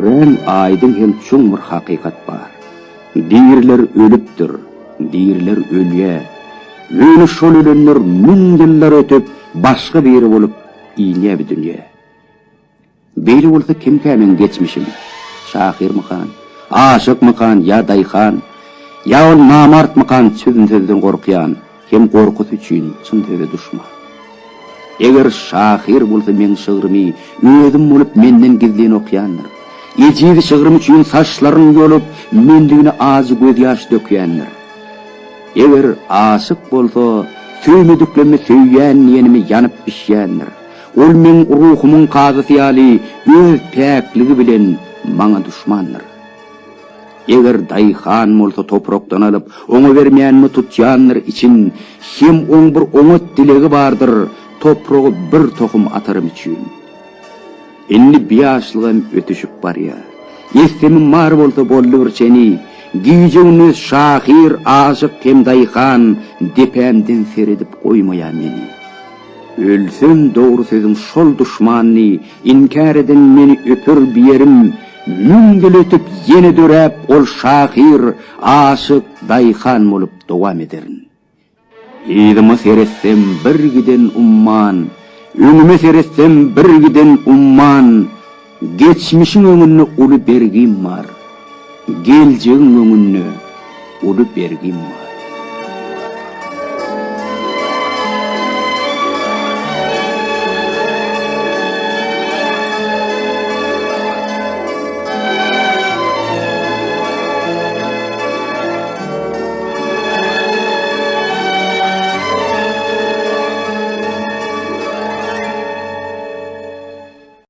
Ren aydın hem çoğun bir hakikat var. Diğerler ölüptür, diğerler ölüye. Ölü şol ölenler mün yıllar ötüp başka biri olup iyiliye bir dünya. Beyli olsa kim kemen geçmişim? Şahir mıkan, aşık mıkan ya dayhan, ya ol namart mıkan sözün korkuyan, hem korkusu için çın töbe düşman. Eğer şahir bolsa men şığırımı, özüm olup menden gizliğini okuyanlar. Ecidi şığırım için saçlarını yolup, mendiğine ağzı göz yaş döküyenler. Eğer aşık bolsa, söymedüklerimi söyleyen yenimi yanıp pişyenler. Ol men ruhumun kazısıyali, öz pəkligi bilen bana düşmanlar. Eğer dayhan bolsa topraktan alıp, onu vermeyen mi tutyanlar için, hem on bir umut dilegi vardır, toprağı bir tohum atarım için. Enli biyaşlığım ötüşüp var ya, estemim var bolsa bolluğur seni, giyeceğiniz şahir, aşık hem dayhan, depemden seredip koymaya meni. Ölsem doğru sözüm şol düşmanını, inkar eden beni öpür bir yerim, müngül ötüp yeni dörep ol şahir, aşık dayhan olup devam ederin. İdimi seretsem bir giden umman, önüme seretsem bir giden umman, geçmişin önüne ulu bergim var, geleceğin önüne ulu bergim var.